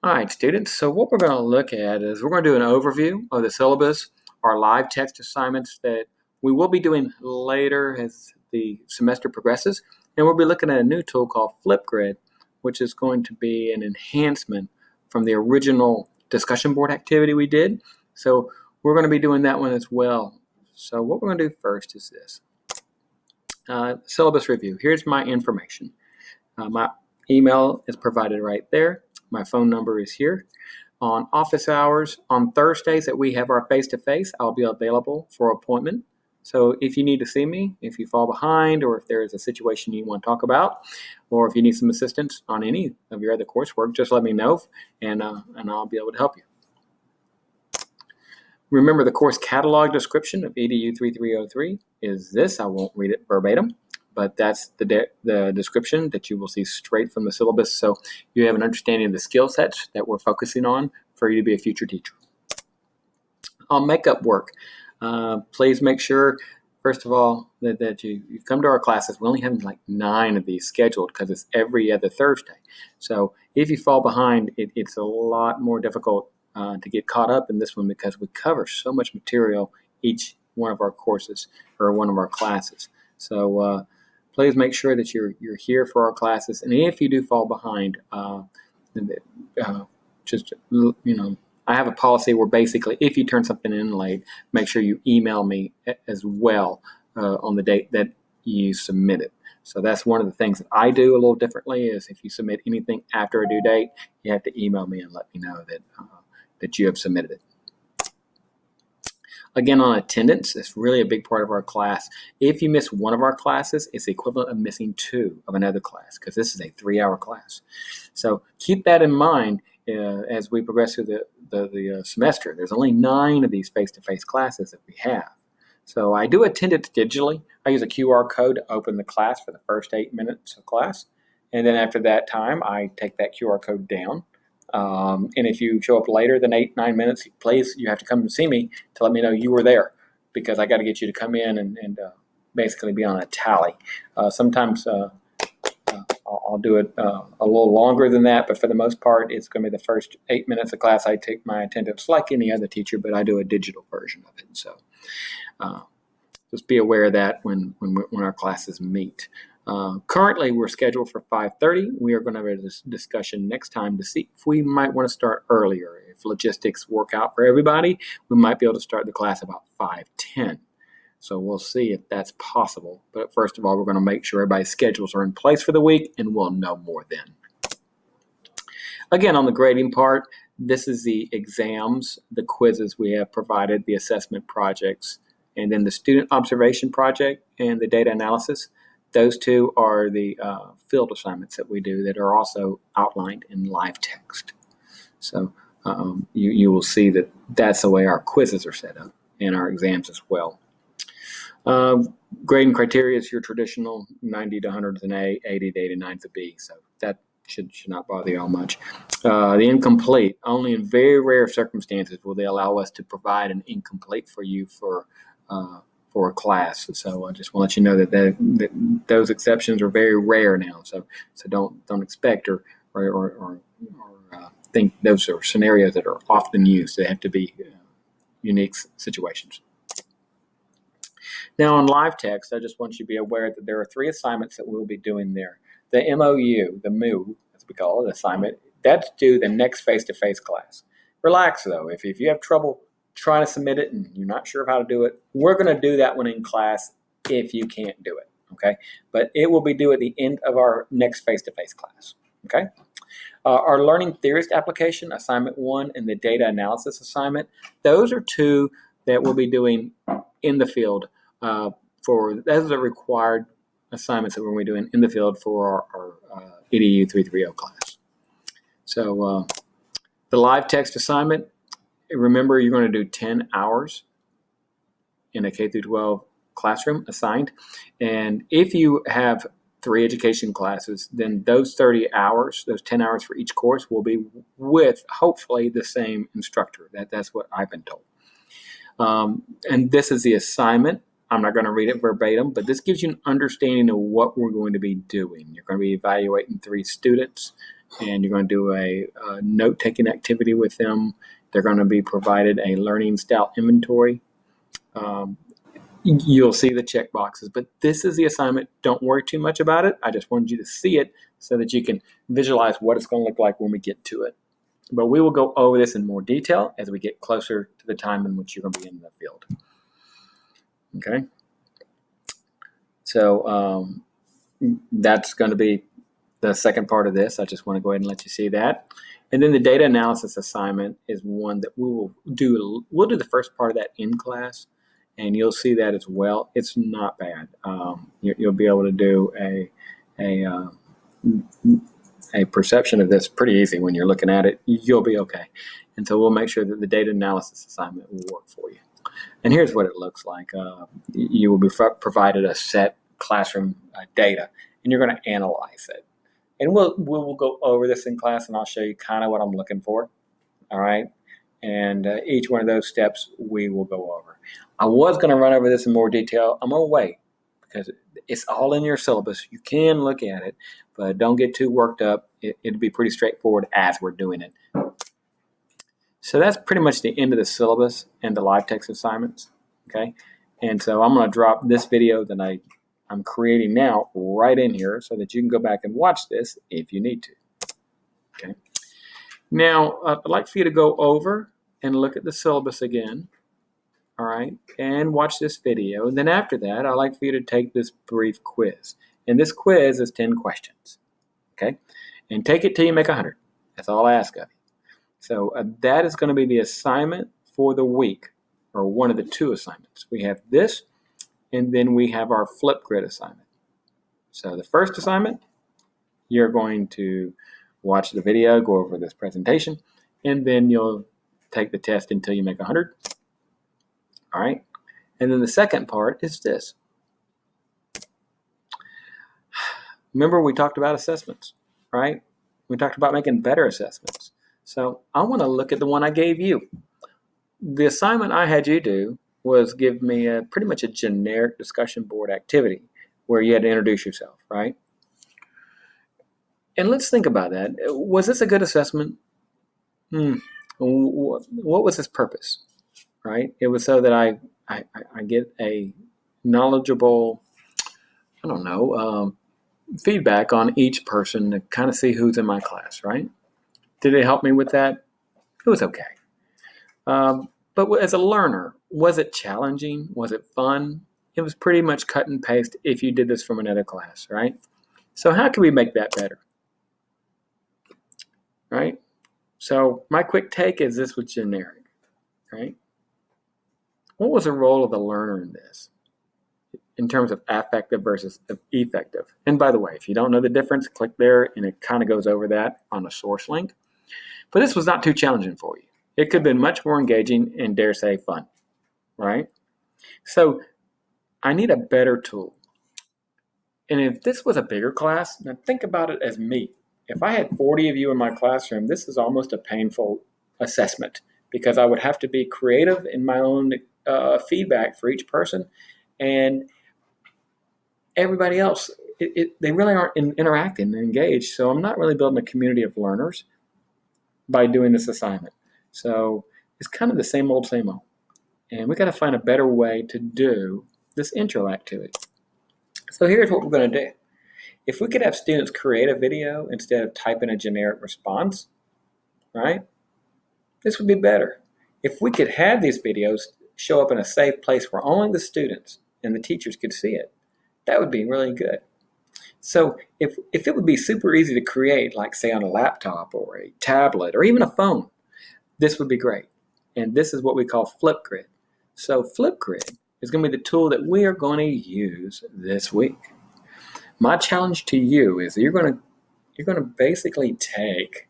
All right, students. So what we're going to look at is we're going to do an overview of the syllabus, our live text assignments that we will be doing later as the semester progresses. And we'll be looking at a new tool called Flipgrid, which is going to be an enhancement from the original discussion board activity we did. So we're going to be doing that one as well. So what we're going to do first is this. Syllabus review. Here's my information. My email is provided right there. My phone number is here. On office hours, on Thursdays that we have our face-to-face, I'll be available for appointment. So if you need to see me, if you fall behind, or if there is a situation you want to talk about, or if you need some assistance on any of your other coursework, just let me know, and I'll be able to help you. Remember, the course catalog description of EDU 3303 is this. I won't read it verbatim, but that's the description that you will see straight from the syllabus, so you have an understanding of the skill sets that we're focusing on for you to be a future teacher. On makeup work, please make sure, first of all, that you come to our classes. We only have like 9 of these scheduled because it's every other Thursday. So if you fall behind, it's a lot more difficult to get caught up in this one because we cover so much material each one of our courses or one of our classes. So please make sure that you're here for our classes. And if you do fall behind, I have a policy where basically if you turn something in late, make sure you email me as well on the date that you submit it. So that's one of the things that I do a little differently is if you submit anything after a due date, you have to email me and let me know that you have submitted it. Again, on attendance, it's really a big part of our class. If you miss one of our classes, it's the equivalent of missing 2 of another class because this is a 3-hour class. So keep that in mind as we progress through the semester. There's only 9 of these face-to-face classes that we have. So I do attend it digitally. I use a QR code to open the class for the first 8 minutes of class. And then after that time, I take that QR code down. And if you show up later than 8-9 minutes, please, you have to come and see me to let me know you were there because I got to get you to come in and basically be on a tally. Sometimes I'll do it a little longer than that, but for the most part, it's going to be the first 8 minutes of class. I take my attendance like any other teacher, but I do a digital version of it. So just be aware of that when our classes meet. Currently, we're scheduled for 5:30. We are going to have a discussion next time to see if we might want to start earlier. If logistics work out for everybody, we might be able to start the class about 5:10. So we'll see if that's possible. But first of all, we're going to make sure everybody's schedules are in place for the week, and we'll know more then. Again, on the grading part, this is the exams, the quizzes we have provided, the assessment projects, and then the student observation project and the data analysis. Those 2 are the field assignments that we do that are also outlined in live text. So you will see that that's the way our quizzes are set up and our exams as well. Grading criteria is your traditional 90 to 100 is an A, 80 to 89 is a B. So that should not bother you all much. The incomplete, only in very rare circumstances will they allow us to provide an incomplete for you for a class. So I just want to let you know that those exceptions are very rare now. So don't expect or think those are scenarios that are often used. They have to be unique situations. Now on live text, I just want you to be aware that there are 3 assignments that we'll be doing there. The MOU, the MOU, as we call it, assignment, that's due the next face-to-face class. Relax though. If you have trouble trying to submit it and you're not sure of how to do it, we're going to do that one in class if you can't do it, okay? But it will be due at the end of our next face-to-face class, okay? Our Learning Theorist application, assignment 1, and the data analysis assignment, those are 2 that we'll be doing in the field. Those are required assignments that we're going to be doing in the field for our EDU 330 class. So the live text assignment, remember, you're going to do 10 hours in a K through 12 classroom assigned. And if you have 3 education classes, then those 30 hours, those 10 hours for each course will be with hopefully the same instructor. That's what I've been told. And this is the assignment. I'm not going to read it verbatim, but this gives you an understanding of what we're going to be doing. You're going to be evaluating 3 students. and you're going to do a note-taking activity with them. They're going to be provided a learning style inventory. You'll see the check boxes, but this is the assignment. Don't worry too much about it. I just wanted you to see it so that you can visualize what it's going to look like when we get to it. But we will go over this in more detail as we get closer to the time in which you're going to be in the field. Okay? So that's going to be the second part of this. I just want to go ahead and let you see that. And then the data analysis assignment is one that we will do. We'll do the first part of that in class, and you'll see that as well. It's not bad. You'll be able to do a perception of this pretty easy when you're looking at it. You'll be okay. And so we'll make sure that the data analysis assignment will work for you. And here's what it looks like. You will be provided a set classroom data, and you're going to analyze it. And we'll go over this in class, and I'll show you kind of what I'm looking for. All right? And each one of those steps we will go over. I was going to run over this in more detail. I'm going to wait because it's all in your syllabus. You can look at it, but don't get too worked up. It'll be pretty straightforward as we're doing it. So that's pretty much the end of the syllabus and the live text assignments. Okay? And so I'm going to drop this video that I'm creating now right in here so that you can go back and watch this if you need to. Okay. Now, I'd like for you to go over and look at the syllabus again, all right, and watch this video. And then after that, I'd like for you to take this brief quiz. And this quiz is 10 questions, okay? And take it till you make 100. That's all I ask of you. So that is going to be the assignment for the week, or one of the two assignments. We have this, and then we have our Flipgrid assignment. So the first assignment, you're going to watch the video, go over this presentation, and then you'll take the test until you make 100. All right? And then the second part is this. Remember we talked about assessments, right? We talked about making better assessments. So I want to look at the one I gave you. The assignment I had you do was give me pretty much a generic discussion board activity where you had to introduce yourself, right? And let's think about that. Was this a good assessment? What was its purpose, right? It was so that I get a knowledgeable, feedback on each person to kind of see who's in my class, right? Did it help me with that? It was okay. But as a learner, was it challenging? Was it fun? It was pretty much cut and paste if you did this from another class, right? So how can we make that better? Right? So my quick take is this was generic, right? What was the role of the learner in this in terms of affective versus effective? And by the way, if you don't know the difference, click there and it kind of goes over that on a source link. But this was not too challenging for you. It could have been much more engaging and, dare say, fun, right? So I need a better tool. And if this was a bigger class, now think about it as me. If I had 40 of you in my classroom, this is almost a painful assessment because I would have to be creative in my own feedback for each person. And everybody else, they really aren't interacting and engaged. So I'm not really building a community of learners by doing this assignment. So it's kind of the same old. And we got to find a better way to do this intro activity. So here's what we're going to do. If we could have students create a video instead of typing a generic response, right? This would be better. If we could have these videos show up in a safe place where only the students and the teachers could see it, that would be really good. So if it would be super easy to create, like say on a laptop or a tablet or even a phone, this would be great. And this is what we call Flipgrid. So Flipgrid is going to be the tool that we are going to use this week. My challenge to you is that you're going to basically take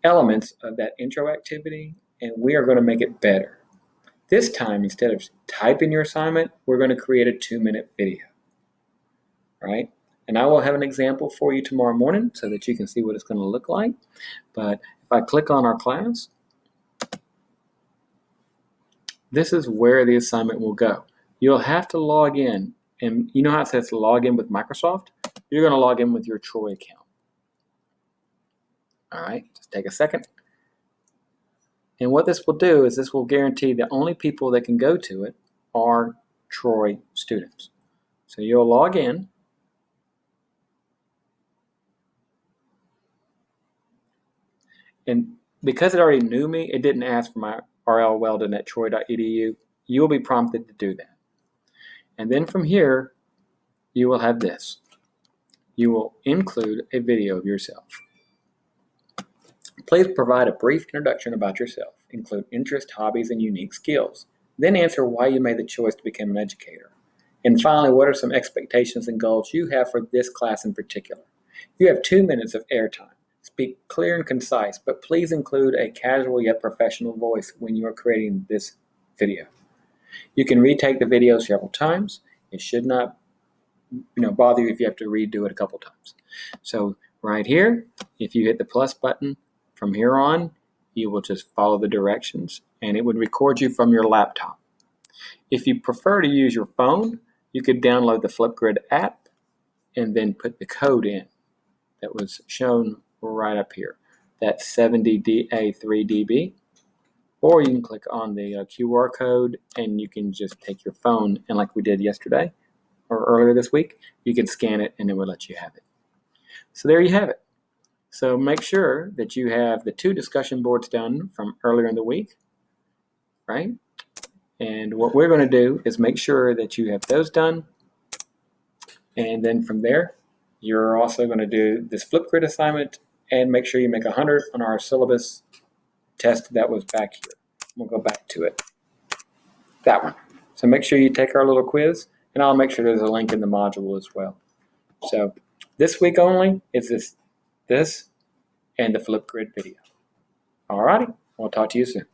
elements of that intro activity and we are going to make it better. This time, instead of typing your assignment, we're going to create a 2-minute video, right? And I will have an example for you tomorrow morning so that you can see what it's going to look like. But if I click on our class, this is where the assignment will go. You'll have to log in. And you know how it says log in with Microsoft? You're going to log in with your Troy account. All right, just take a second. And what this will do is this will guarantee the only people that can go to it are Troy students. So you'll log in. And because it already knew me, it didn't ask for my rlweldon@troy.edu. You will be prompted to do that. And then from here, you will have this. You will include a video of yourself. Please provide a brief introduction about yourself. Include interests, hobbies, and unique skills. Then answer why you made the choice to become an educator. And finally, what are some expectations and goals you have for this class in particular? You have 2 minutes of airtime. Speak clear and concise, but please include a casual yet professional voice when you are creating this video. You can retake the video several times. It should not bother you if you have to redo it a couple times. So right here, if you hit the plus button, from here on, you will just follow the directions and it would record you from your laptop. If you prefer to use your phone, you could download the Flipgrid app and then put the code in that was shown right up here. That's 70DA3DB. Or you can click on the QR code and you can just take your phone and like we did yesterday or earlier this week, you can scan it and it will let you have it. So there you have it. So make sure that you have the 2 discussion boards done from earlier in the week, right? And what we're going to do is make sure that you have those done. And then from there, you're also going to do this Flipgrid assignment and make sure you make 100 on our syllabus test that was back here. We'll go back to it. That one. So make sure you take our little quiz, and I'll make sure there's a link in the module as well. So this week only is this and the Flipgrid video. All righty. We'll talk to you soon.